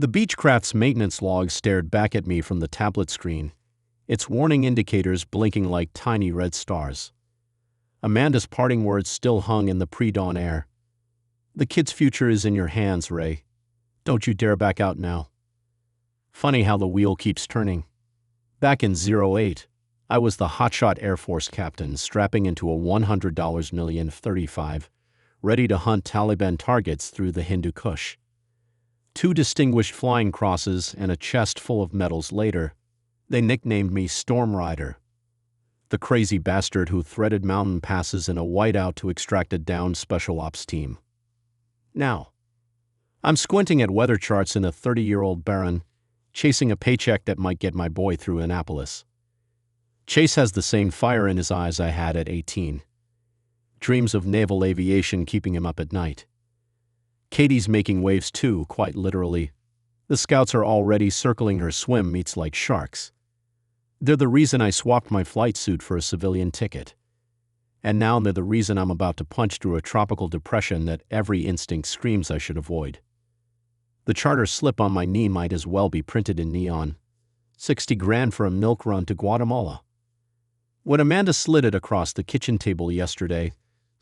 The Beechcraft's maintenance log stared back at me from the tablet screen, its warning indicators blinking like tiny red stars. Amanda's parting words still hung in the pre-dawn air. "The kid's future is in your hands, Ray. Don't you dare back out now." Funny how the wheel keeps turning. Back in '08, I was the hotshot Air Force captain strapping into a $100 million .35, ready to hunt Taliban targets through the Hindu Kush. 2 distinguished flying crosses and a chest full of medals later, they nicknamed me Storm Rider, the crazy bastard who threaded mountain passes in a whiteout to extract a downed special ops team. Now, I'm squinting at weather charts in a 30-year-old Baron, chasing a paycheck that might get my boy through Annapolis. Chase has the same fire in his eyes I had at 18. Dreams of naval aviation keeping him up at night. Katie's making waves too, quite literally. The scouts are already circling her swim meets like sharks. They're the reason I swapped my flight suit for a civilian ticket. And now they're the reason I'm about to punch through a tropical depression that every instinct screams I should avoid. The charter slip on my knee might as well be printed in neon. 60 grand for a milk run to Guatemala. When Amanda slid it across the kitchen table yesterday,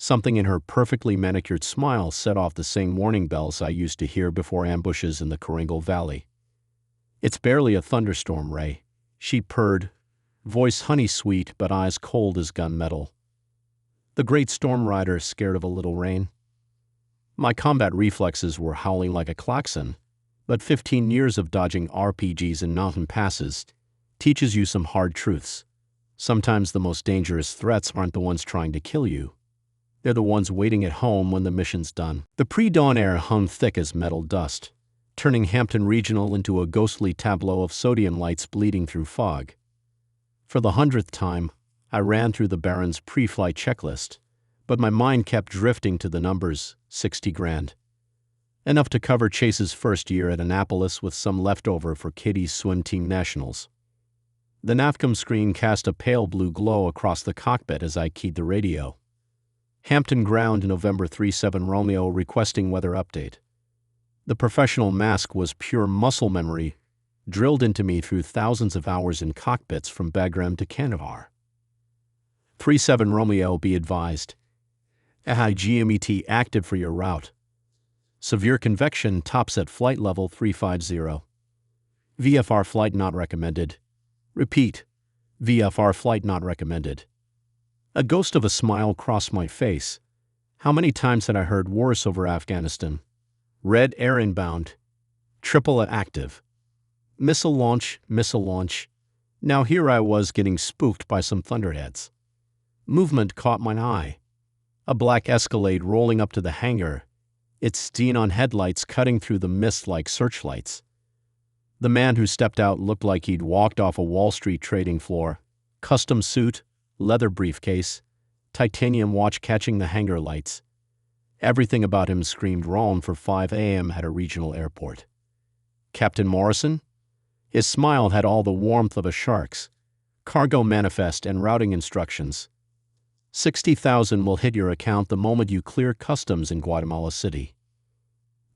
something in her perfectly manicured smile set off the same warning bells I used to hear before ambushes in the Coringal Valley. "It's barely a thunderstorm, Ray," she purred, voice honey-sweet but eyes cold as gunmetal. The great storm rider scared of a little rain. My combat reflexes were howling like a klaxon, but 15 years of dodging RPGs in mountain passes teaches you some hard truths. Sometimes the most dangerous threats aren't the ones trying to kill you. They're the ones waiting at home when the mission's done. The pre-dawn air hung thick as metal dust, turning Hampton Regional into a ghostly tableau of sodium lights bleeding through fog. For the 100th time, I ran through the Baron's pre-flight checklist, but my mind kept drifting to the numbers, 60 grand. Enough to cover Chase's first year at Annapolis with some leftover for Katie's swim team nationals. The NAVCOM screen cast a pale blue glow across the cockpit as I keyed the radio. Hampton ground November 37 Romeo requesting weather update. The professional mask was pure muscle memory, drilled into me through thousands of hours in cockpits from Bagram to Kandahar. 37 Romeo, be advised. GMET active for your route. Severe convection tops at flight level 350. VFR flight not recommended. Repeat, VFR flight not recommended. A ghost of a smile crossed my face. How many times had I heard worse over Afghanistan? Red air inbound. Triple active. Missile launch, missile launch. Now here I was getting spooked by some thunderheads. Movement caught my eye. A black Escalade rolling up to the hangar, its xenon headlights cutting through the mist like searchlights. The man who stepped out looked like he'd walked off a Wall Street trading floor. Custom suit, leather briefcase, titanium watch catching the hangar lights. Everything about him screamed wrong for 5 a.m. at a regional airport. Captain Morrison? His smile had all the warmth of a shark's. Cargo manifest and routing instructions. 60,000 will hit your account the moment you clear customs in Guatemala City.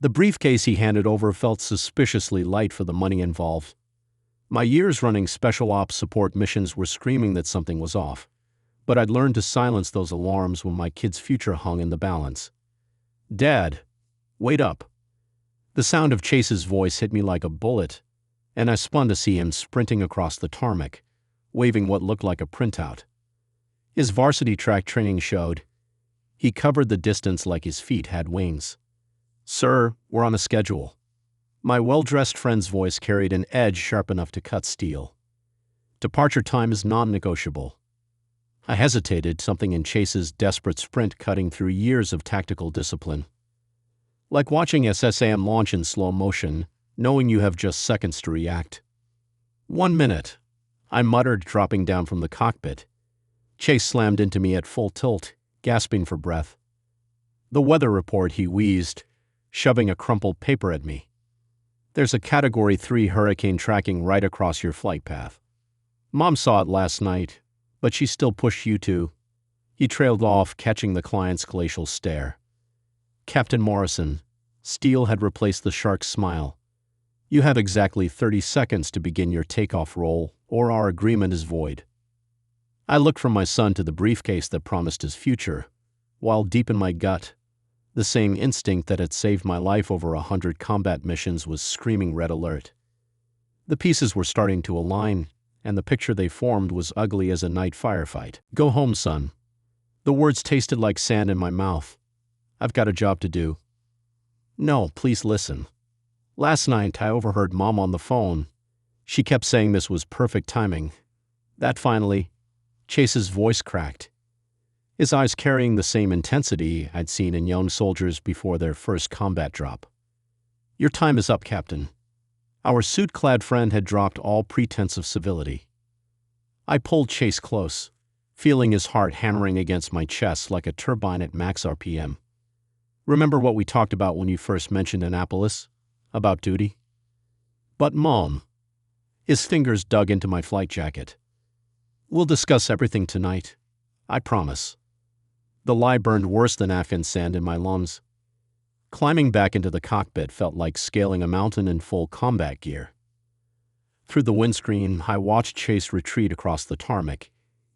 The briefcase he handed over felt suspiciously light for the money involved. My years running special ops support missions were screaming that something was off, but I'd learned to silence those alarms when my kid's future hung in the balance. "Dad, wait up." The sound of Chase's voice hit me like a bullet, and I spun to see him sprinting across the tarmac, waving what looked like a printout. His varsity track training showed. He covered the distance like his feet had wings. "Sir, we're on a schedule." My well-dressed friend's voice carried an edge sharp enough to cut steel. "Departure time is non-negotiable." I hesitated, something in Chase's desperate sprint cutting through years of tactical discipline. Like watching SSAM launch in slow motion, knowing you have just seconds to react. "1 minute," I muttered, dropping down from the cockpit. Chase slammed into me at full tilt, gasping for breath. "The weather report," he wheezed, shoving a crumpled paper at me. "There's a Category 3 hurricane tracking right across your flight path. Mom saw it last night, but she still pushed you to." He trailed off, catching the client's glacial stare. "Captain Morrison." Steele had replaced the shark's smile. You have exactly 30 seconds to begin your takeoff roll, or our agreement is void. I looked from my son to the briefcase that promised his future, while deep in my gut, the same instinct that had saved my life over 100 combat missions was screaming red alert. The pieces were starting to align, and the picture they formed was ugly as a night firefight. Go home, son. The words tasted like sand in my mouth. I've got a job to do. No, please listen. Last night, I overheard Mom on the phone. She kept saying this was perfect timing. That finally, Chase's voice cracked, his eyes carrying the same intensity I'd seen in young soldiers before their first combat drop. Your time is up, Captain. Our suit-clad friend had dropped all pretense of civility. I pulled Chase close, feeling his heart hammering against my chest like a turbine at max RPM. Remember what we talked about when you first mentioned Annapolis? About duty? But Mom. His fingers dug into my flight jacket. We'll discuss everything tonight. I promise. The lie burned worse than Afghan sand in my lungs. Climbing back into the cockpit felt like scaling a mountain in full combat gear. Through the windscreen, I watched Chase retreat across the tarmac,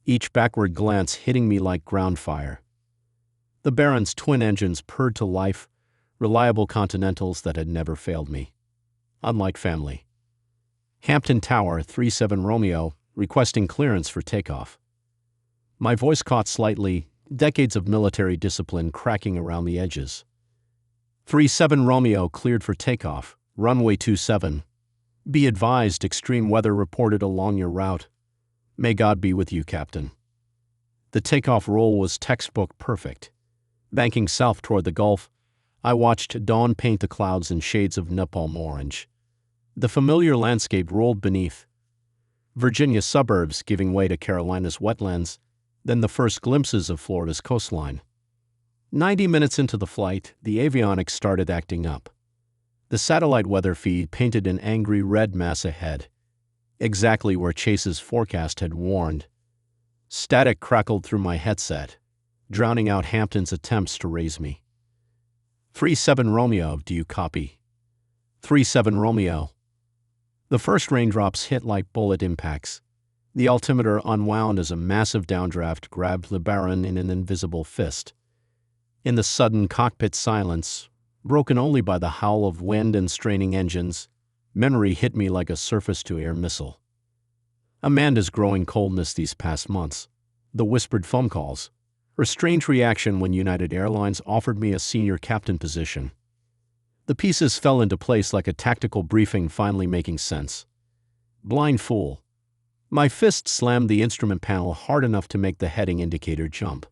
each backward glance hitting me like ground fire. The Baron's twin engines purred to life, reliable Continentals that had never failed me. Unlike family. Hampton Tower, 37 Romeo, requesting clearance for takeoff. My voice caught slightly, decades of military discipline cracking around the edges. 37 Romeo cleared for takeoff, runway 27. Be advised, extreme weather reported along your route. May God be with you, Captain. The takeoff roll was textbook perfect. Banking south toward the Gulf, I watched dawn paint the clouds in shades of napalm orange. The familiar landscape rolled beneath. Virginia suburbs giving way to Carolina's wetlands, then the first glimpses of Florida's coastline. 90 minutes into the flight, the avionics started acting up. The satellite weather feed painted an angry red mass ahead, exactly where Chase's forecast had warned. Static crackled through my headset, drowning out Hampton's attempts to raise me. 37 Romeo, do you copy? 37 Romeo. The first raindrops hit like bullet impacts. The altimeter unwound as a massive downdraft grabbed the Baron in an invisible fist. In the sudden cockpit silence, broken only by the howl of wind and straining engines, memory hit me like a surface-to-air missile. Amanda's growing coldness these past months, the whispered phone calls, her strange reaction when United Airlines offered me a senior captain position. The pieces fell into place like a tactical briefing finally making sense. Blind fool. My fist slammed the instrument panel hard enough to make the heading indicator jump.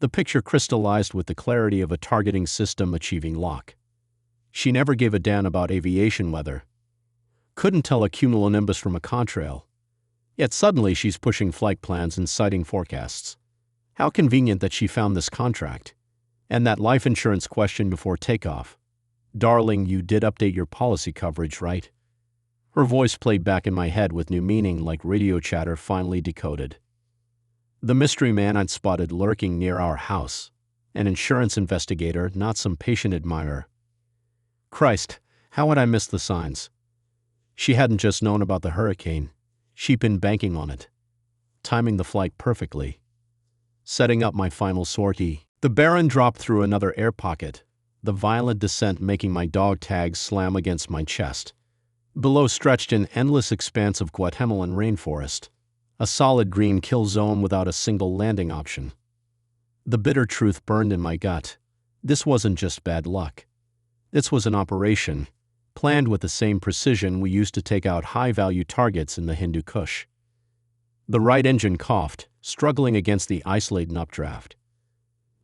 The picture crystallized with the clarity of a targeting system achieving lock. She never gave a damn about aviation weather. Couldn't tell a cumulonimbus from a contrail. Yet suddenly she's pushing flight plans and citing forecasts. How convenient that she found this contract. And that life insurance question before takeoff. Darling, you did update your policy coverage, right? Her voice played back in my head with new meaning like radio chatter finally decoded. The mystery man I'd spotted lurking near our house. An insurance investigator, not some patient admirer. Christ, how had I missed the signs? She hadn't just known about the hurricane. She'd been banking on it. Timing the flight perfectly. Setting up my final sortie. The Baron dropped through another air pocket, the violent descent making my dog tags slam against my chest. Below stretched an endless expanse of Guatemalan rainforest, a solid green kill zone without a single landing option. The bitter truth burned in my gut. This wasn't just bad luck. This was an operation, planned with the same precision we used to take out high-value targets in the Hindu Kush. The right engine coughed, struggling against the ice-laden updraft.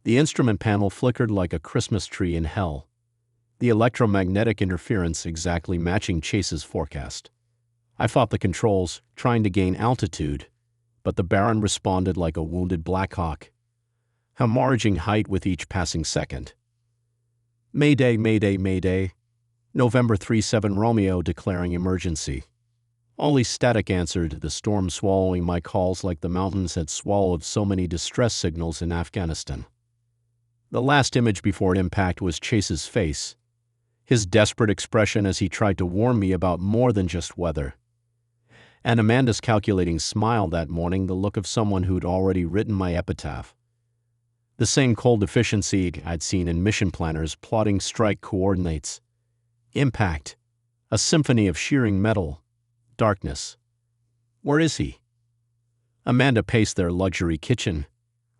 The instrument panel flickered like a Christmas tree in hell, the electromagnetic interference exactly matching Chase's forecast. I fought the controls, trying to gain altitude, but the Baron responded like a wounded Blackhawk, hemorrhaging height with each passing second. Mayday, mayday, mayday. November 37 Romeo declaring emergency. Only static answered, the storm swallowing my calls like the mountains had swallowed so many distress signals in Afghanistan. The last image before impact was Chase's face, his desperate expression as he tried to warn me about more than just weather. And Amanda's calculating smile that morning, the look of someone who'd already written my epitaph. The same cold efficiency I'd seen in mission planners plotting strike coordinates. Impact. A symphony of shearing metal. Darkness. Where is he? Amanda paced their luxury kitchen,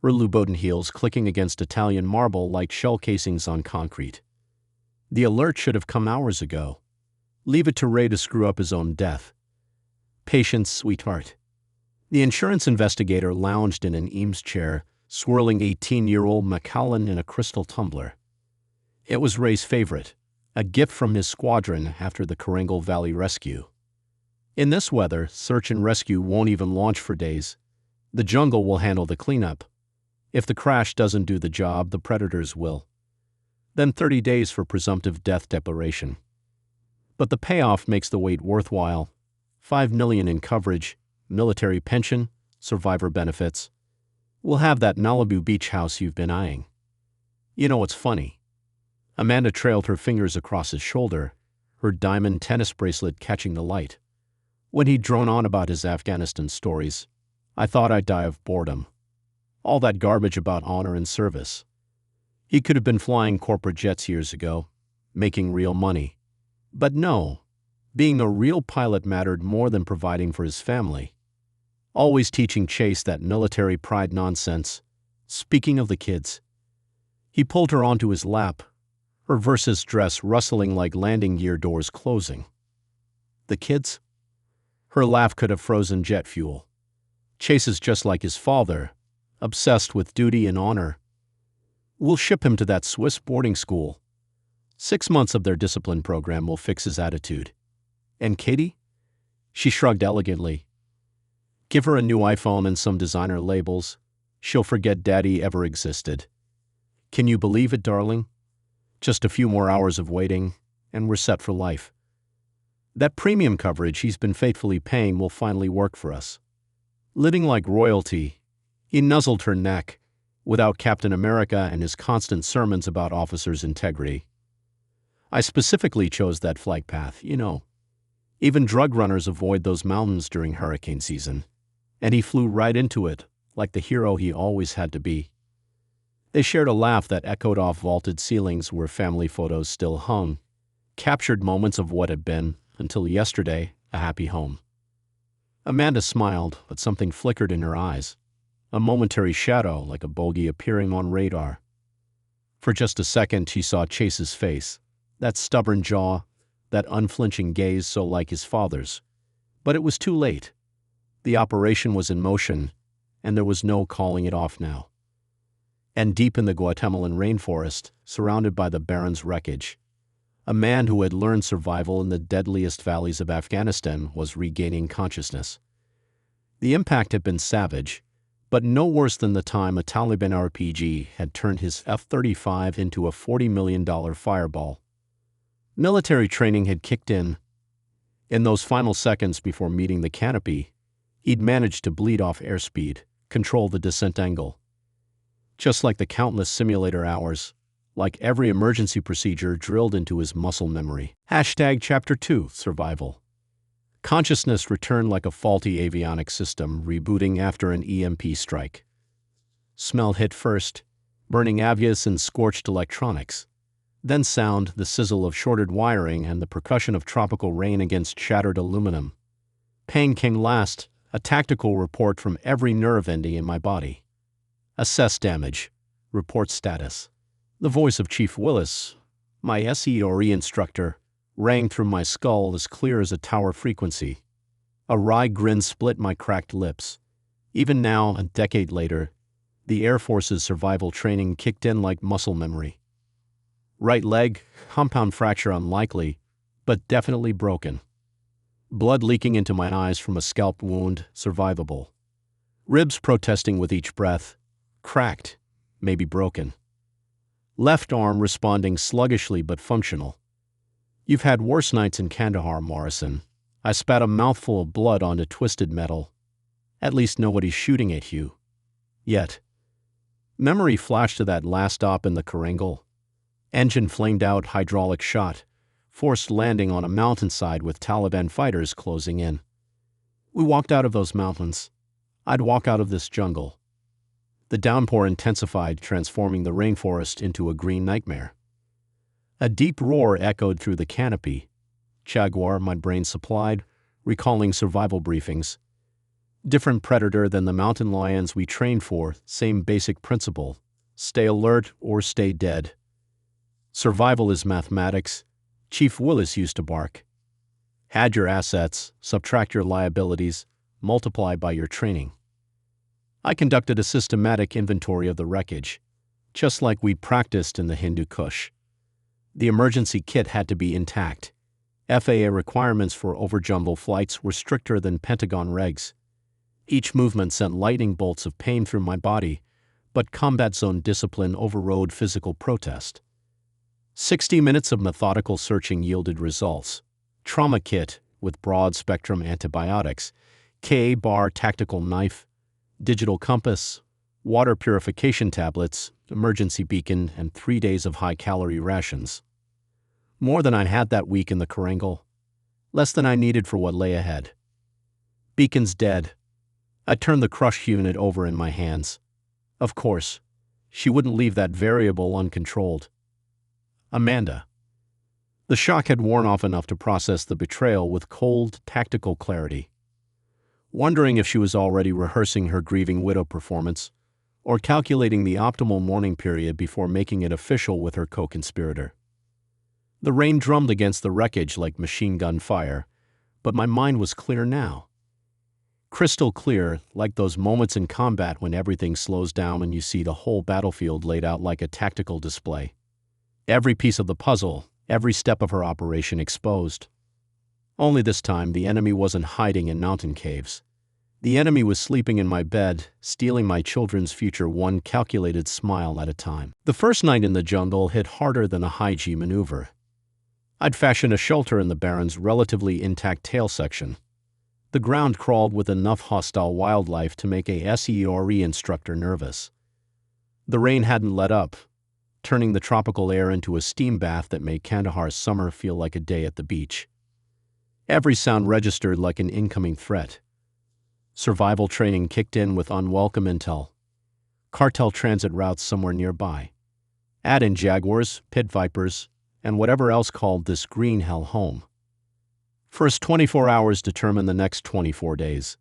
her Louboutin heels clicking against Italian marble like shell casings on concrete. The alert should have come hours ago. Leave it to Ray to screw up his own death. Patience, sweetheart. The insurance investigator lounged in an Eames chair, swirling 18-year-old Macallan in a crystal tumbler. It was Ray's favorite, a gift from his squadron after the Corango Valley rescue. In this weather, search and rescue won't even launch for days. The jungle will handle the cleanup. If the crash doesn't do the job, the predators will. Then 30 days for presumptive death declaration. But the payoff makes the wait worthwhile. $5 million in coverage, military pension, survivor benefits. We'll have that Malibu beach house you've been eyeing. You know what's funny? Amanda trailed her fingers across his shoulder, her diamond tennis bracelet catching the light. When he'd drone on about his Afghanistan stories, I thought I'd die of boredom. All that garbage about honor and service. He could have been flying corporate jets years ago, making real money. But no, being a real pilot mattered more than providing for his family. Always teaching Chase that military pride nonsense. Speaking of the kids, he pulled her onto his lap, her Versus dress rustling like landing gear doors closing. The kids? Her laugh could have frozen jet fuel. Chase is just like his father, obsessed with duty and honor. We'll ship him to that Swiss boarding school. 6 months of their discipline program will fix his attitude. And Katie? She shrugged elegantly. Give her a new iPhone and some designer labels. She'll forget Daddy ever existed. Can you believe it, darling? Just a few more hours of waiting, and we're set for life. That premium coverage he's been faithfully paying will finally work for us. Living like royalty, he nuzzled her neck, without Captain America and his constant sermons about officers' integrity. I specifically chose that flight path, you know. Even drug runners avoid those mountains during hurricane season. And he flew right into it, like the hero he always had to be. They shared a laugh that echoed off vaulted ceilings where family photos still hung, captured moments of what had been, until yesterday, a happy home. Amanda smiled, but something flickered in her eyes, a momentary shadow like a bogey appearing on radar. For just a second, she saw Chase's face, that stubborn jaw, that unflinching gaze so like his father's. But it was too late. The operation was in motion, and there was no calling it off now. And deep in the Guatemalan rainforest, surrounded by the Baron's wreckage, a man who had learned survival in the deadliest valleys of Afghanistan was regaining consciousness. The impact had been savage, but no worse than the time a Taliban RPG had turned his F-35 into a $40 million fireball. Military training had kicked in. In those final seconds before meeting the canopy, he'd managed to bleed off airspeed, control the descent angle. Just like the countless simulator hours, like every emergency procedure drilled into his muscle memory. Chapter 2, Survival. Consciousness returned like a faulty avionics system rebooting after an EMP strike. Smell hit first, burning avias and scorched electronics. Then sound, the sizzle of shorted wiring and the percussion of tropical rain against shattered aluminum. Pain came last, a tactical report from every nerve ending in my body. Assess damage. Report status. The voice of Chief Willis, my SERE instructor, rang through my skull as clear as a tower frequency. A wry grin split my cracked lips. Even now, a decade later, the Air Force's survival training kicked in like muscle memory. Right leg, compound fracture unlikely, but definitely broken. Blood leaking into my eyes from a scalp wound, survivable. Ribs protesting with each breath, cracked, maybe broken. Left arm responding sluggishly but functional. You've had worse nights in Kandahar, Morrison. I spat a mouthful of blood onto twisted metal. At least nobody's shooting at you. Yet. Memory flashed to that last stop in the Corango. Engine flamed out, hydraulic shot, forced landing on a mountainside with Taliban fighters closing in. We walked out of those mountains. I'd walk out of this jungle. The downpour intensified, transforming the rainforest into a green nightmare. A deep roar echoed through the canopy. Jaguar, my brain supplied, recalling survival briefings. Different predator than the mountain lions we trained for, same basic principle. Stay alert or stay dead. Survival is mathematics. Chief Willis used to bark. Add your assets, subtract your liabilities, multiply by your training. I conducted a systematic inventory of the wreckage, just like we'd practiced in the Hindu Kush. The emergency kit had to be intact. FAA requirements for overjumbo flights were stricter than Pentagon regs. Each movement sent lightning bolts of pain through my body, but combat zone discipline overrode physical protest. 60 minutes of methodical searching yielded results. Trauma kit with broad-spectrum antibiotics, K-bar tactical knife, digital compass, water purification tablets, emergency beacon, and 3 days of high-calorie rations. More than I had that week in the Korangal. Less than I needed for what lay ahead. Beacon's dead. I turned the crush unit over in my hands. Of course, she wouldn't leave that variable uncontrolled. Amanda. The shock had worn off enough to process the betrayal with cold, tactical clarity. Wondering if she was already rehearsing her grieving widow performance, or calculating the optimal mourning period before making it official with her co-conspirator. The rain drummed against the wreckage like machine gun fire, but my mind was clear now. Crystal clear, like those moments in combat when everything slows down and you see the whole battlefield laid out like a tactical display. Every piece of the puzzle, every step of her operation exposed. Only this time, the enemy wasn't hiding in mountain caves. The enemy was sleeping in my bed, stealing my children's future one calculated smile at a time. The first night in the jungle hit harder than a high-G maneuver. I'd fashioned a shelter in the Barren's relatively intact tail section. The ground crawled with enough hostile wildlife to make a SERE instructor nervous. The rain hadn't let up, turning the tropical air into a steam bath that made Kandahar's summer feel like a day at the beach. Every sound registered like an incoming threat. Survival training kicked in with unwelcome intel. Cartel transit routes somewhere nearby. Add in jaguars, pit vipers, and whatever else called this green hell home. First 24 hours determine the next 24 days.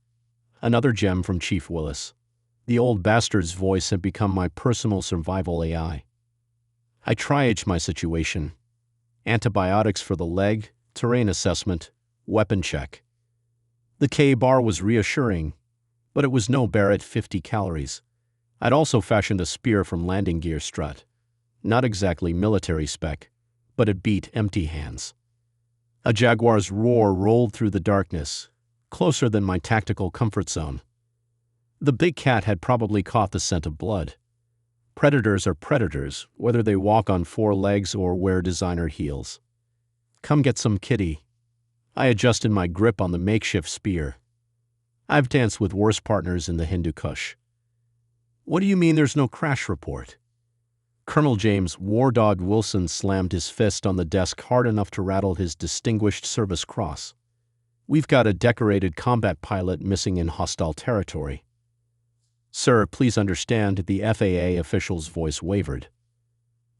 Another gem from Chief Willis. The old bastard's voice had become my personal survival AI. I triaged my situation. Antibiotics for the leg, terrain assessment, weapon check. The K-bar was reassuring, but it was no Barrett 50 calories. I'd also fashioned a spear from landing gear strut. Not exactly military spec, but it beat empty hands. A jaguar's roar rolled through the darkness, closer than my tactical comfort zone. The big cat had probably caught the scent of blood. Predators are predators, whether they walk on 4 legs or wear designer heels. Come get some, kitty. I adjusted my grip on the makeshift spear. I've danced with worse partners in the Hindu Kush. What do you mean there's no crash report? Colonel James War Dog Wilson slammed his fist on the desk hard enough to rattle his Distinguished Service Cross. We've got a decorated combat pilot missing in hostile territory. Sir, please understand, the FAA official's voice wavered.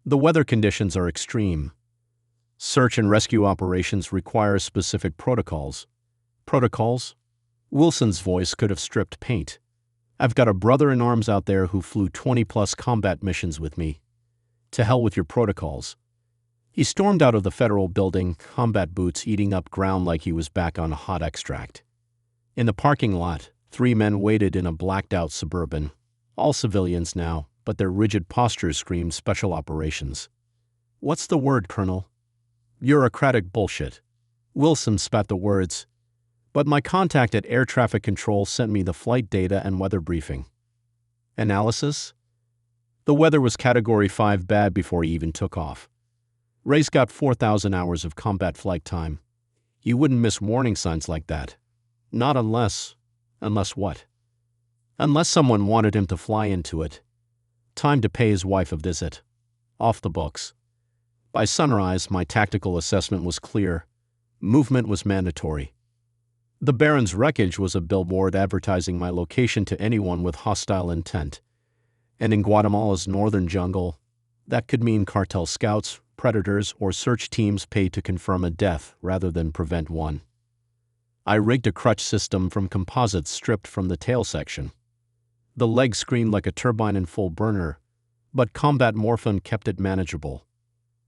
The weather conditions are extreme. Search and rescue operations require specific protocols. Protocols? Wilson's voice could have stripped paint. I've got a brother in arms out there who flew 20-plus combat missions with me. To hell with your protocols. He stormed out of the federal building, combat boots eating up ground like he was back on a hot extract. In the parking lot, 3 men waited in a blacked-out Suburban. All civilians now, but their rigid postures screamed special operations. What's the word, Colonel? Bureaucratic bullshit. Wilson spat the words. But my contact at air traffic control sent me the flight data and weather briefing. Analysis? The weather was Category 5 bad before he even took off. Ray's got 4,000 hours of combat flight time. You wouldn't miss warning signs like that. Not unless... Unless what? Unless someone wanted him to fly into it. Time to pay his wife a visit. Off the books. By sunrise, my tactical assessment was clear. Movement was mandatory. The Baron's wreckage was a billboard advertising my location to anyone with hostile intent. And in Guatemala's northern jungle, that could mean cartel scouts, predators, or search teams paid to confirm a death rather than prevent one. I rigged a crutch system from composites stripped from the tail section. The leg screamed like a turbine in full burner, but combat morphine kept it manageable.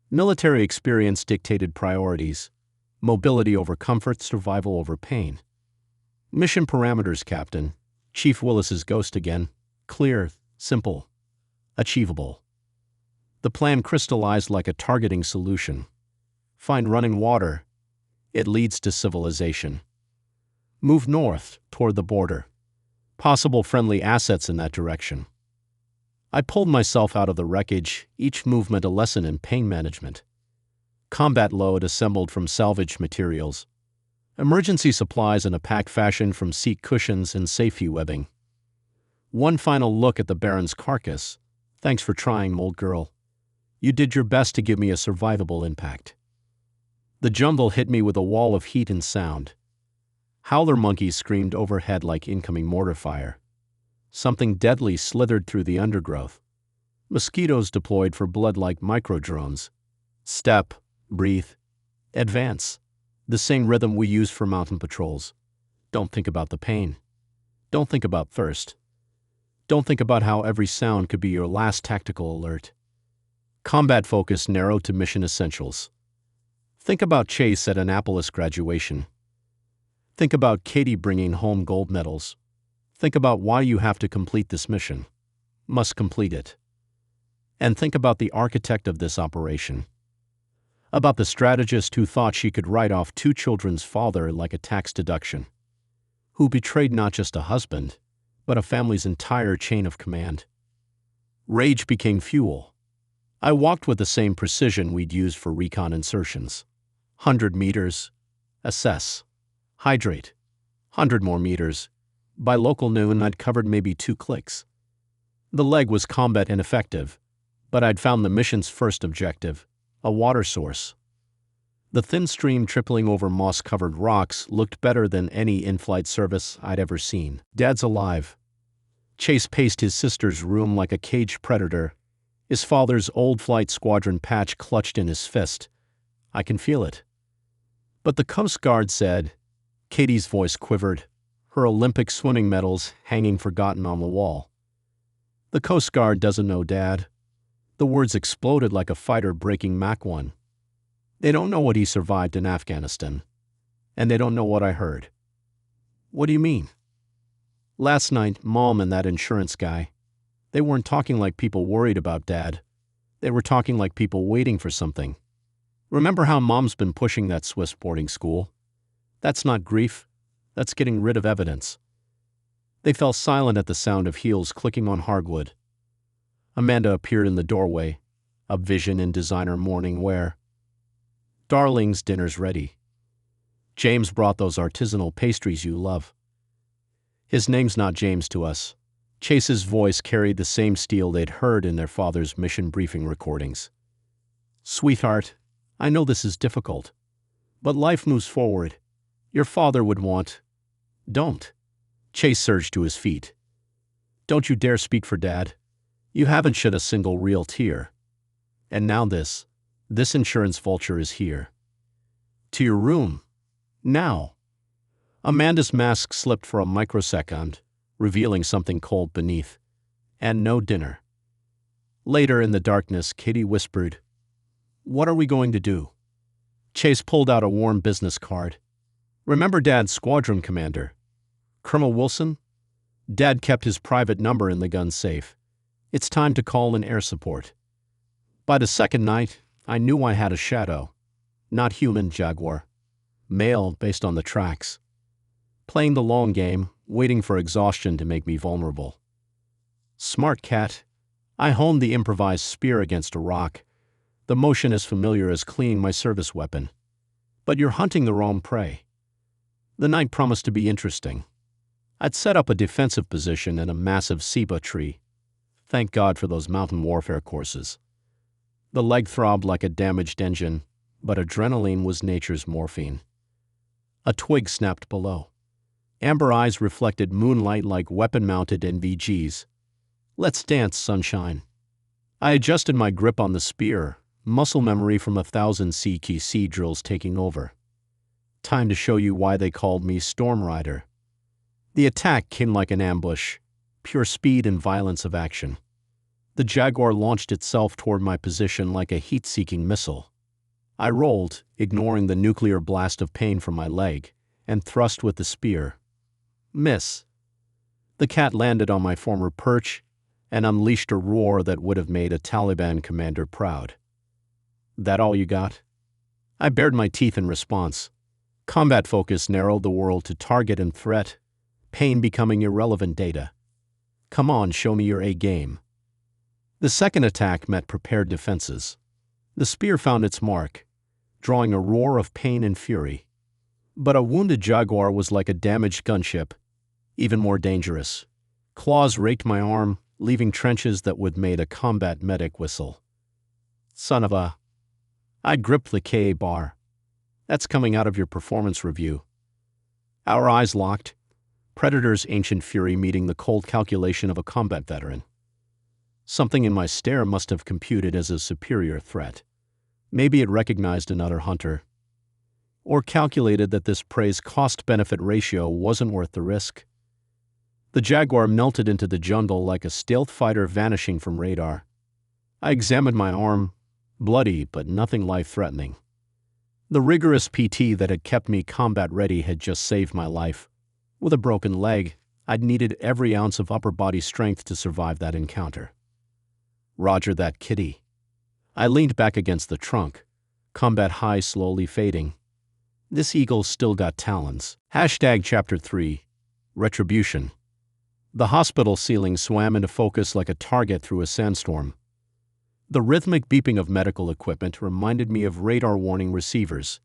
Military experience dictated priorities: mobility over comfort, survival over pain. Mission parameters, Captain. Chief Willis's ghost again. Clear, simple, achievable. The plan crystallized like a targeting solution. Find running water. It leads to civilization. Move north, toward the border. Possible friendly assets in that direction. I pulled myself out of the wreckage, each movement a lesson in pain management. Combat load assembled from salvaged materials. Emergency supplies in a packed fashion from seat cushions and safety webbing. One final look at the Baron's carcass. Thanks for trying, old girl. You did your best to give me a survivable impact. The jungle hit me with a wall of heat and sound. Howler monkeys screamed overhead like incoming mortar fire. Something deadly slithered through the undergrowth. Mosquitoes deployed for blood like microdrones. Step, breathe, advance. The same rhythm we use for mountain patrols. Don't think about the pain. Don't think about thirst. Don't think about how every sound could be your last tactical alert. Combat focus narrowed to mission essentials. Think about Chase at Annapolis graduation. Think about Katie bringing home gold medals. Think about why you have to complete this mission. Must complete it. And think about the architect of this operation. About the strategist who thought she could write off 2 children's father like a tax deduction. Who betrayed not just a husband, but a family's entire chain of command. Rage became fuel. I walked with the same precision we'd used for recon insertions. 100 meters. Assess. Hydrate. 100 more meters. By local noon, I'd covered maybe 2 clicks. The leg was combat ineffective, but I'd found the mission's first objective, a water source. The thin stream trickling over moss-covered rocks looked better than any in-flight service I'd ever seen. Dad's alive. Chase paced his sister's room like a caged predator, his father's old flight squadron patch clutched in his fist. I can feel it. But the Coast Guard said, Katie's voice quivered, her Olympic swimming medals hanging forgotten on the wall. The Coast Guard doesn't know Dad. The words exploded like a fighter breaking Mach 1. They don't know what he survived in Afghanistan. And they don't know what I heard. What do you mean? Last night, Mom and that insurance guy, they weren't talking like people worried about Dad. They were talking like people waiting for something. Remember how Mom's been pushing that Swiss boarding school? That's not grief. That's getting rid of evidence. They fell silent at the sound of heels clicking on hardwood. Amanda appeared in the doorway, a vision in designer morning wear. Darlings, dinner's ready. James brought those artisanal pastries you love. His name's not James to us. Chase's voice carried the same steel they'd heard in their father's mission briefing recordings. Sweetheart, I know this is difficult, but life moves forward. Your father would want... Don't. Chase surged to his feet. Don't you dare speak for Dad. You haven't shed a single real tear. And now this insurance vulture is here. To your room. Now. Amanda's mask slipped for a microsecond, revealing something cold beneath. And no dinner. Later in the darkness, Katie whispered, What are we going to do? Chase pulled out a warm business card. Remember Dad's squadron commander? Colonel Wilson? Dad kept his private number in the gun safe. It's time to call in air support. By the second night, I knew I had a shadow. Not human, Jaguar. Male, based on the tracks. Playing the long game, waiting for exhaustion to make me vulnerable. Smart cat. I honed the improvised spear against a rock, the motion as familiar as cleaning my service weapon. But you're hunting the wrong prey. The night promised to be interesting. I'd set up a defensive position in a massive ceiba tree. Thank God for those mountain warfare courses. The leg throbbed like a damaged engine, but adrenaline was nature's morphine. A twig snapped below. Amber eyes reflected moonlight like weapon-mounted NVGs. Let's dance, sunshine. I adjusted my grip on the spear, muscle memory from 1,000 CQC drills taking over. Time to show you why they called me Storm Rider. The attack came like an ambush, pure speed and violence of action. The jaguar launched itself toward my position like a heat-seeking missile. I rolled, ignoring the nuclear blast of pain from my leg, and thrust with the spear. Miss. The cat landed on my former perch and unleashed a roar that would have made a Taliban commander proud. That all you got? I bared my teeth in response. Combat focus narrowed the world to target and threat, pain becoming irrelevant data. Come on, show me your A-game. The second attack met prepared defenses. The spear found its mark, drawing a roar of pain and fury. But a wounded jaguar was like a damaged gunship, even more dangerous. Claws raked my arm, leaving trenches that would have made a combat medic whistle. Son of a... I gripped the KA bar. That's coming out of your performance review. Our eyes locked, Predator's ancient fury meeting the cold calculation of a combat veteran. Something in my stare must have computed as a superior threat. Maybe it recognized another hunter. Or calculated that this prey's cost-benefit ratio wasn't worth the risk. The jaguar melted into the jungle like a stealth fighter vanishing from radar. I examined my arm, bloody but nothing life-threatening. The rigorous PT that had kept me combat-ready had just saved my life. With a broken leg, I'd needed every ounce of upper body strength to survive that encounter. Roger that, kitty. I leaned back against the trunk, combat high slowly fading. This eagle's still got talons. Chapter 3. Retribution. The hospital ceiling swam into focus like a target through a sandstorm. The rhythmic beeping of medical equipment reminded me of radar warning receivers.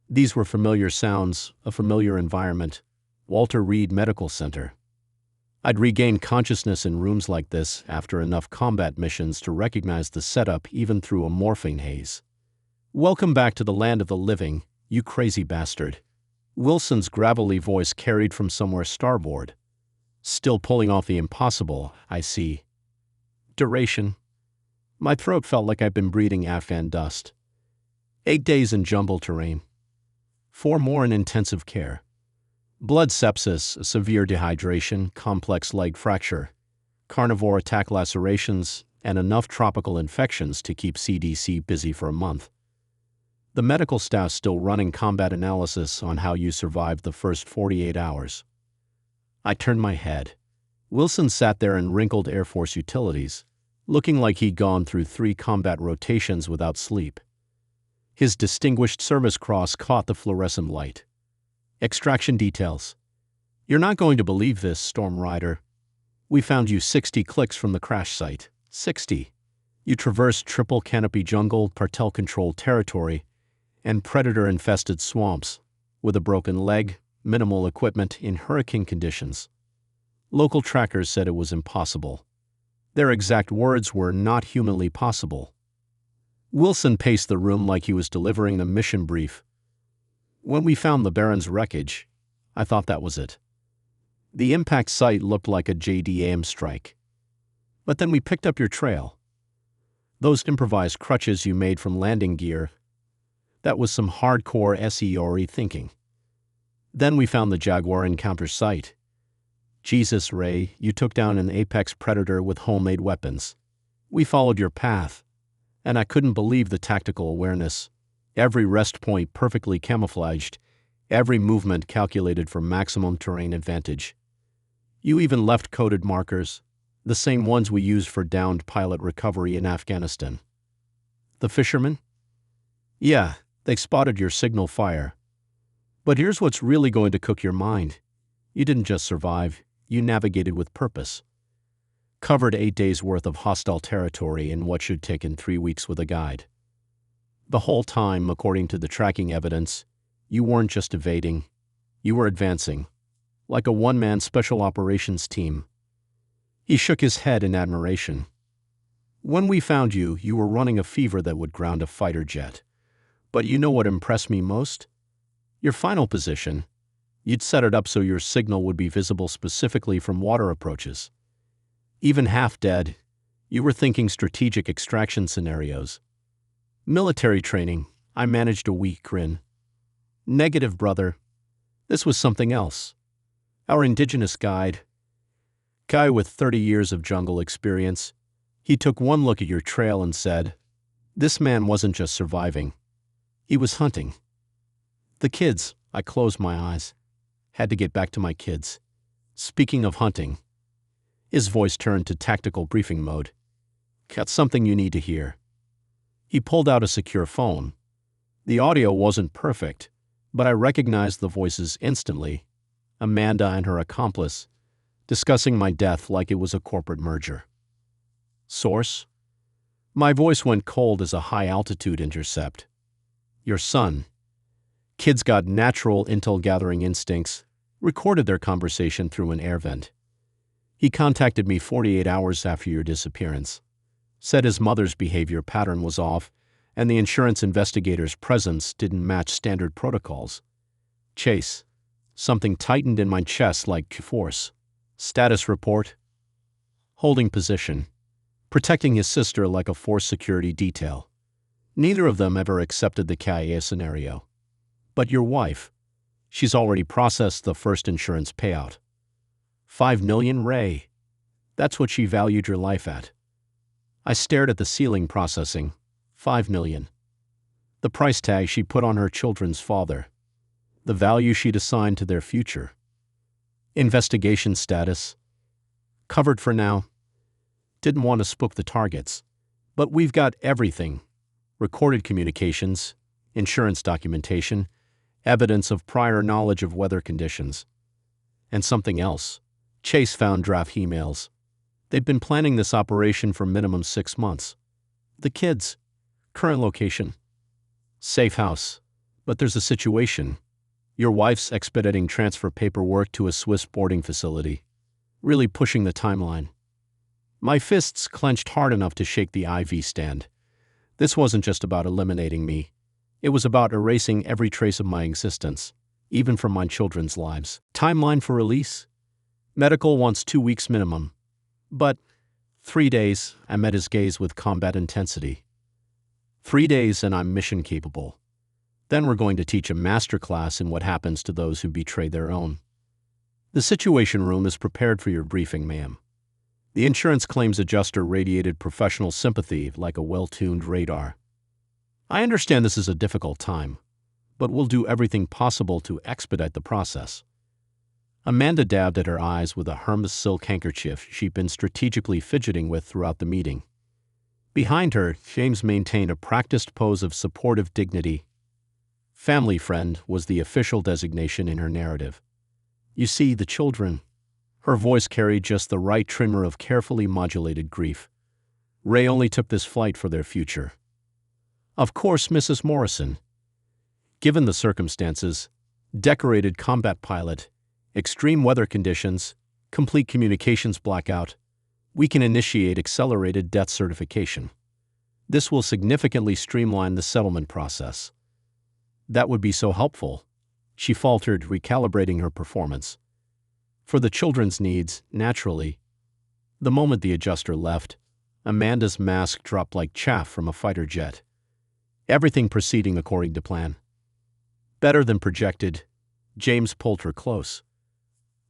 These were familiar sounds, a familiar environment. Walter Reed Medical Center. I'd regained consciousness in rooms like this after enough combat missions to recognize the setup even through a morphine haze. Welcome back to the land of the living, you crazy bastard. Wilson's gravelly voice carried from somewhere starboard. Still pulling off the impossible, I see. Duration. My throat felt like I'd been breathing Afghan dust. 8 days in jumble terrain. 4 more in intensive care. Blood sepsis, severe dehydration, complex leg fracture, carnivore attack lacerations, and enough tropical infections to keep CDC busy for a month. The medical staff still running combat analysis on how you survived the first 48 hours. I turned my head. Wilson sat there in wrinkled Air Force utilities, looking like he'd gone through 3 combat rotations without sleep. His Distinguished Service Cross caught the fluorescent light. Extraction details. You're not going to believe this, Storm Rider. We found you 60 clicks from the crash site. 60. You traversed triple canopy jungle, cartel-controlled territory, and predator-infested swamps, with a broken leg, minimal equipment in hurricane conditions. Local trackers said it was impossible. Their exact words were not humanly possible. Wilson paced the room like he was delivering a mission brief. When we found the Baron's wreckage, I thought that was it. The impact site looked like a JDAM strike. But then we picked up your trail. Those improvised crutches you made from landing gear, that was some hardcore SEORE thinking. Then we found the Jaguar encounter site. Jesus, Ray, you took down an apex predator with homemade weapons. We followed your path, and I couldn't believe the tactical awareness. Every rest point perfectly camouflaged, every movement calculated for maximum terrain advantage. You even left coded markers, the same ones we used for downed pilot recovery in Afghanistan. The fishermen? Yeah, they spotted your signal fire. But here's what's really going to cook your mind. You didn't just survive, you navigated with purpose. Covered 8 days' worth of hostile territory in what should take in 3 weeks with a guide. The whole time, according to the tracking evidence, you weren't just evading, you were advancing, like a one-man special operations team. He shook his head in admiration. When we found you, you were running a fever that would ground a fighter jet. But you know what impressed me most? Your final position. You'd set it up so your signal would be visible specifically from water approaches. Even half dead, you were thinking strategic extraction scenarios. Military training, I managed a weak grin. Negative, brother. This was something else. Our indigenous guide, guy with 30 years of jungle experience, he took one look at your trail and said, "This man wasn't just surviving. He was hunting." The kids, I closed my eyes. Had to get back to my kids. Speaking of hunting. His voice turned to tactical briefing mode. Got something you need to hear. He pulled out a secure phone. The audio wasn't perfect, but I recognized the voices instantly. Amanda and her accomplice, discussing my death like it was a corporate merger. Source? My voice went cold as a high-altitude intercept. Your son. Kids got natural intel-gathering instincts, recorded their conversation through an air vent. He contacted me 48 hours after your disappearance. Said his mother's behavior pattern was off, and the insurance investigator's presence didn't match standard protocols. Chase. Something tightened in my chest like force. Status report. Holding position. Protecting his sister like a force security detail. Neither of them ever accepted the KIA scenario. But your wife, she's already processed the first insurance payout. 5 million, Ray. That's what she valued your life at. I stared at the ceiling, processing. 5 million. The price tag she put on her children's father. The value she'd assigned to their future. Investigation status. Covered for now. Didn't want to spook the targets. But we've got everything. Recorded communications, insurance documentation, evidence of prior knowledge of weather conditions. And something else. Chase found draft emails. They'd been planning this operation for minimum 6 months. The kids. Current location. Safe house. But there's a situation. Your wife's expediting transfer paperwork to a Swiss boarding facility. Really pushing the timeline. My fists clenched hard enough to shake the IV stand. This wasn't just about eliminating me. It was about erasing every trace of my existence, even from my children's lives. Timeline for release? Medical wants 2 weeks minimum. But 3 days, I met his gaze with combat intensity. 3 days and I'm mission capable. Then we're going to teach a masterclass in what happens to those who betray their own. The Situation Room is prepared for your briefing, ma'am. The insurance claims adjuster radiated professional sympathy like a well-tuned radar. I understand this is a difficult time, but we'll do everything possible to expedite the process. Amanda dabbed at her eyes with a Hermes silk handkerchief she'd been strategically fidgeting with throughout the meeting. Behind her, James maintained a practiced pose of supportive dignity. Family friend was the official designation in her narrative. You see, the children. Her voice carried just the right tremor of carefully modulated grief. Ray only took this flight for their future. Of course, Mrs. Morrison. Given the circumstances, decorated combat pilot, extreme weather conditions, complete communications blackout, we can initiate accelerated death certification. This will significantly streamline the settlement process. That would be so helpful, she faltered, recalibrating her performance. For the children's needs, naturally. The moment the adjuster left, Amanda's mask dropped like chaff from a fighter jet. Everything proceeding according to plan. Better than projected, James pulled her close.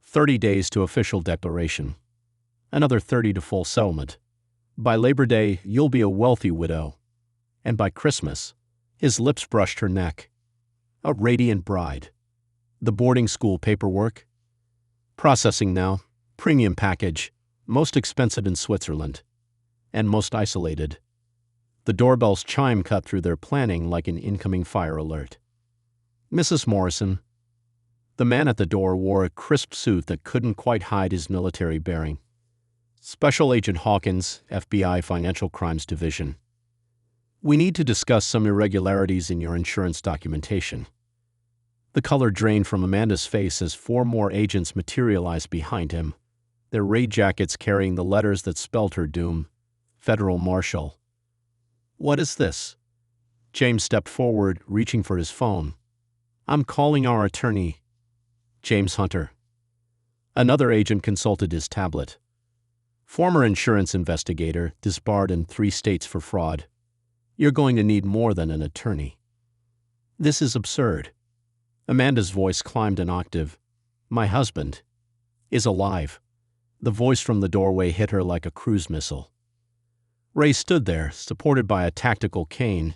30 days to official declaration. Another 30 to full settlement. By Labor Day, you'll be a wealthy widow. And by Christmas, his lips brushed her neck. A radiant bride. The boarding school paperwork. Processing now. Premium package. Most expensive in Switzerland. And most isolated. The doorbell's chime cut through their planning like an incoming fire alert. Mrs. Morrison. The man at the door wore a crisp suit that couldn't quite hide his military bearing. Special Agent Hawkins, FBI Financial Crimes Division. We need to discuss some irregularities in your insurance documentation. The color drained from Amanda's face as 4 more agents materialized behind him, their raid jackets carrying the letters that spelled her doom. Federal Marshal. What is this? James stepped forward, reaching for his phone. I'm calling our attorney. James Hunter. Another agent consulted his tablet. Former insurance investigator, disbarred in 3 states for fraud. You're going to need more than an attorney. This is absurd. Amanda's voice climbed an octave. My husband is alive. The voice from the doorway hit her like a cruise missile. Ray stood there, supported by a tactical cane,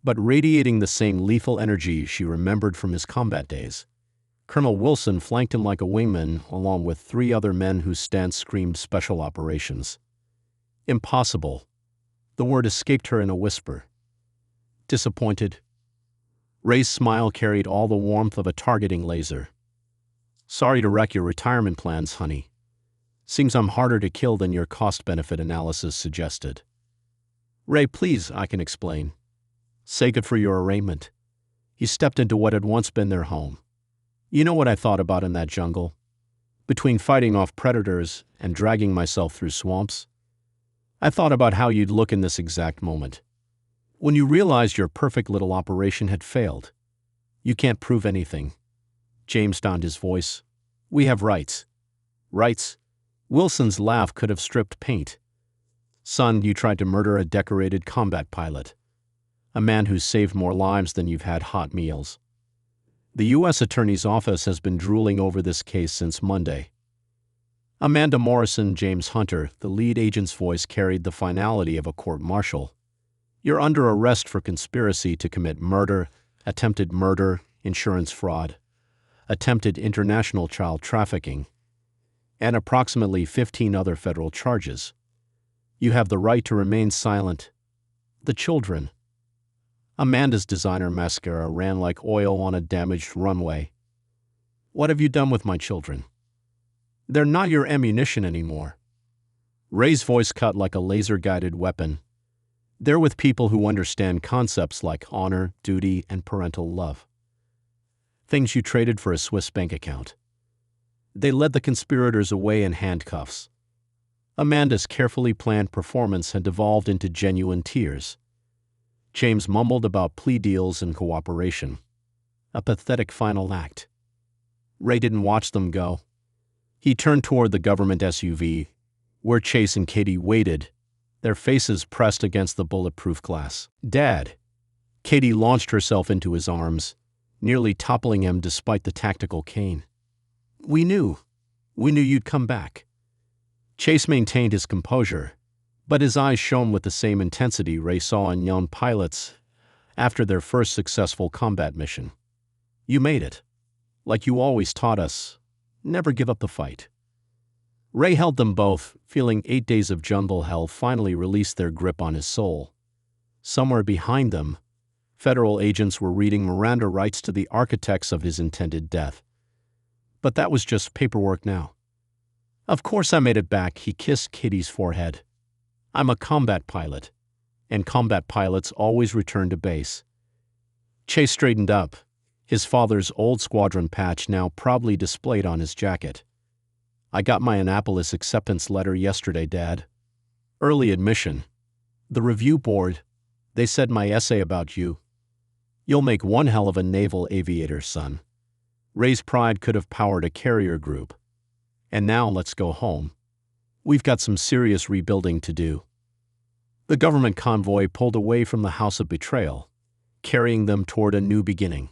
but radiating the same lethal energy she remembered from his combat days. Colonel Wilson flanked him like a wingman, along with 3 other men whose stance screamed special operations. Impossible. The word escaped her in a whisper. Disappointed. Ray's smile carried all the warmth of a targeting laser. Sorry to wreck your retirement plans, honey. Seems I'm harder to kill than your cost-benefit analysis suggested. Ray, please, I can explain. Say good for your arraignment. He stepped into what had once been their home. You know what I thought about in that jungle? Between fighting off predators and dragging myself through swamps, I thought about how you'd look in this exact moment. When you realized your perfect little operation had failed. You can't prove anything. James found his voice. We have rights. Rights? Wilson's laugh could have stripped paint. Son, you tried to murder a decorated combat pilot. A man who saved more lives than you've had hot meals. The U.S. Attorney's Office has been drooling over this case since Monday. Amanda Morrison, James Hunter, the lead agent's voice carried the finality of a court-martial. You're under arrest for conspiracy to commit murder, attempted murder, insurance fraud, attempted international child trafficking, and approximately 15 other federal charges. You have the right to remain silent. The children. Amanda's designer mascara ran like oil on a damaged runway. What have you done with my children? They're not your ammunition anymore. Ray's voice cut like a laser-guided weapon. They're with people who understand concepts like honor, duty, and parental love. Things you traded for a Swiss bank account. They led the conspirators away in handcuffs. Amanda's carefully planned performance had devolved into genuine tears. James mumbled about plea deals and cooperation. A pathetic final act. Ray didn't watch them go. He turned toward the government SUV, where Chase and Katie waited, their faces pressed against the bulletproof glass. Dad! Katie launched herself into his arms, nearly toppling him despite the tactical cane. We knew you'd come back. Chase maintained his composure, but his eyes shone with the same intensity Ray saw in young pilots after their first successful combat mission. You made it. Like you always taught us, never give up the fight. Ray held them both, feeling 8 days of jungle hell finally released their grip on his soul. Somewhere behind them, federal agents were reading Miranda rights to the architects of his intended death. But that was just paperwork now. Of course I made it back, he kissed Katie's forehead. I'm a combat pilot, and combat pilots always return to base. Chase straightened up, his father's old squadron patch now proudly displayed on his jacket. I got my Annapolis acceptance letter yesterday, Dad. Early admission. The review board, they said my essay about you. You'll make one hell of a naval aviator, son. Ray's pride could have powered a carrier group. And now let's go home. We've got some serious rebuilding to do. The government convoy pulled away from the house of betrayal, carrying them toward a new beginning.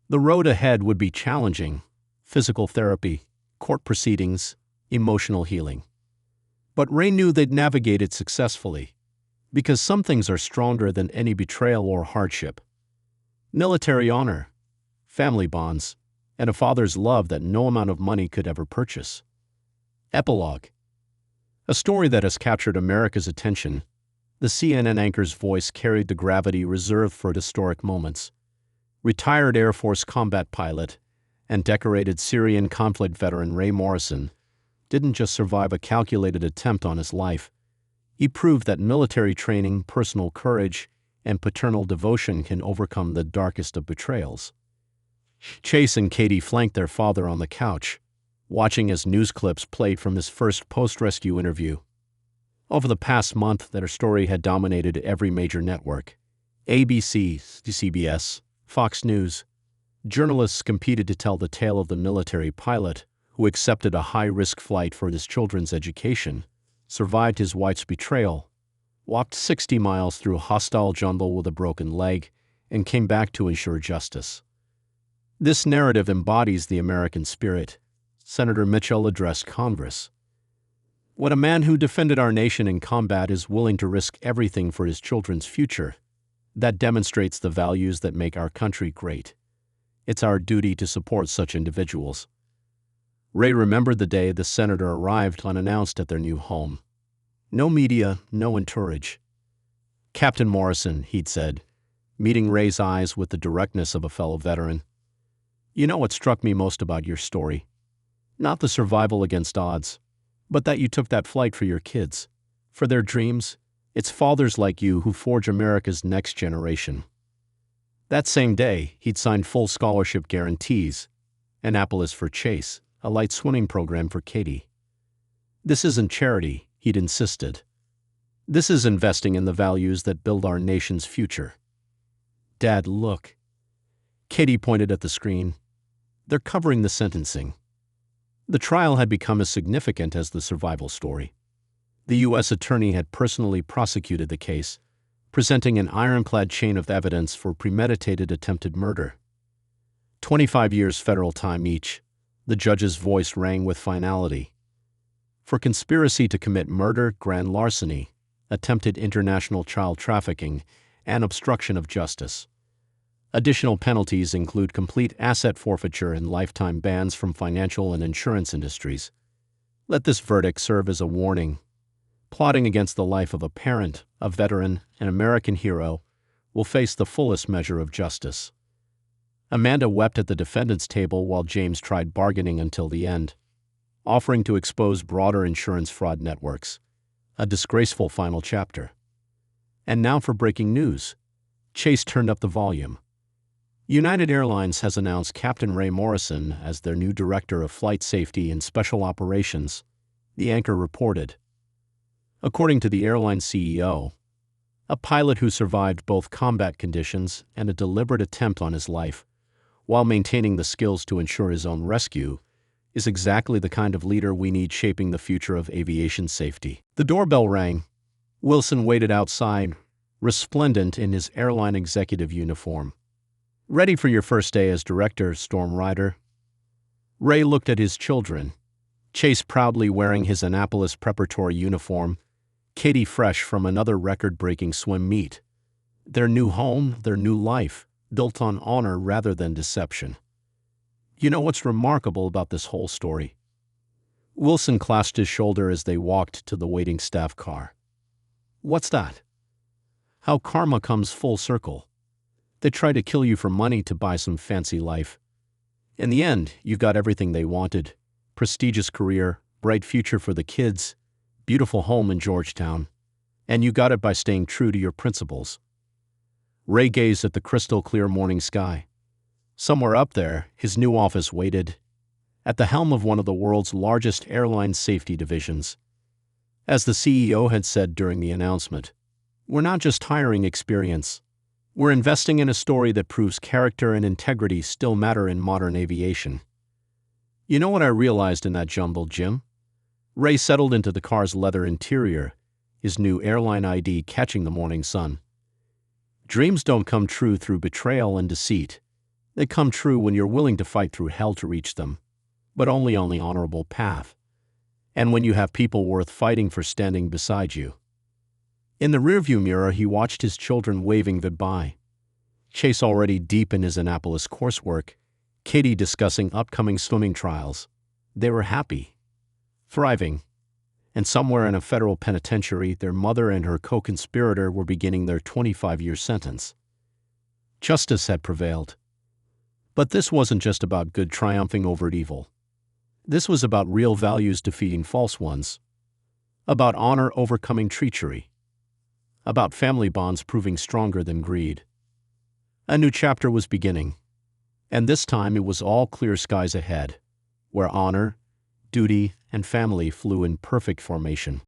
The road ahead would be challenging: physical therapy, court proceedings, emotional healing. But Ray knew they'd navigate it successfully, because some things are stronger than any betrayal or hardship. Military honor, family bonds, and a father's love that no amount of money could ever purchase. Epilogue. A story that has captured America's attention. The CNN anchor's voice carried the gravity reserved for historic moments. Retired Air Force combat pilot and decorated Syrian conflict veteran Ray Morrison didn't just survive a calculated attempt on his life. He proved that military training, personal courage, and paternal devotion can overcome the darkest of betrayals. Chase and Katie flanked their father on the couch, watching as news clips played from his first post-rescue interview. Over the past month, their story had dominated every major network. ABC, CBS, Fox News. Journalists competed to tell the tale of the military pilot who accepted a high-risk flight for his children's education, survived his wife's betrayal, walked 60 miles through hostile jungle with a broken leg, and came back to ensure justice. This narrative embodies the American spirit, Senator Mitchell addressed Congress. When a man who defended our nation in combat is willing to risk everything for his children's future, that demonstrates the values that make our country great. It's our duty to support such individuals. Ray remembered the day the senator arrived unannounced at their new home. No media, no entourage. "Captain Morrison," he'd said, meeting Ray's eyes with the directness of a fellow veteran. "You know what struck me most about your story? Not the survival against odds, but that you took that flight for your kids, for their dreams. It's fathers like you who forge America's next generation." That same day, he'd signed full scholarship guarantees, Annapolis for Chase, a light swimming program for Katie. This isn't charity, he'd insisted. This is investing in the values that build our nation's future. "Dad, look." Katie pointed at the screen. "They're covering the sentencing." The trial had become as significant as the survival story. The U.S. attorney had personally prosecuted the case, presenting an ironclad chain of evidence for premeditated attempted murder. 25 years federal time each, the judge's voice rang with finality. For conspiracy to commit murder, grand larceny, attempted international child trafficking, and obstruction of justice. Additional penalties include complete asset forfeiture and lifetime bans from financial and insurance industries. Let this verdict serve as a warning. Plotting against the life of a parent, a veteran, an American hero will face the fullest measure of justice. Amanda wept at the defendant's table while James tried bargaining until the end, offering to expose broader insurance fraud networks. A disgraceful final chapter. And now for breaking news. Chase turned up the volume. United Airlines has announced Captain Ray Morrison as their new Director of Flight Safety and Special Operations, the anchor reported. According to the airline CEO, a pilot who survived both combat conditions and a deliberate attempt on his life, while maintaining the skills to ensure his own rescue, is exactly the kind of leader we need shaping the future of aviation safety. The doorbell rang. Wilson waited outside, resplendent in his airline executive uniform. "Ready for your first day as director, Storm Rider?" Ray looked at his children, Chase proudly wearing his Annapolis preparatory uniform, Katie fresh from another record-breaking swim meet. Their new home, their new life, built on honor rather than deception. "You know what's remarkable about this whole story?" Wilson clasped his shoulder as they walked to the waiting staff car. "What's that?" "How karma comes full circle. They try to kill you for money to buy some fancy life. In the end, you've got everything they wanted. Prestigious career, bright future for the kids, beautiful home in Georgetown. And you got it by staying true to your principles." Ray gazed at the crystal-clear morning sky. Somewhere up there, his new office waited, at the helm of one of the world's largest airline safety divisions. As the CEO had said during the announcement, "We're not just hiring experience. We're investing in a story that proves character and integrity still matter in modern aviation." "You know what I realized in that jumble, Jim?" Ray settled into the car's leather interior, his new airline ID catching the morning sun. "Dreams don't come true through betrayal and deceit. They come true when you're willing to fight through hell to reach them, but only on the honorable path. And when you have people worth fighting for standing beside you." In the rearview mirror, he watched his children waving goodbye. Chase already deep in his Annapolis coursework, Katie discussing upcoming swimming trials. They were happy, thriving, and somewhere in a federal penitentiary, their mother and her co-conspirator were beginning their 25-year sentence. Justice had prevailed. But this wasn't just about good triumphing over evil. This was about real values defeating false ones, about honor overcoming treachery, about family bonds proving stronger than greed. A new chapter was beginning, and this time it was all clear skies ahead, where honor, duty, and family flew in perfect formation.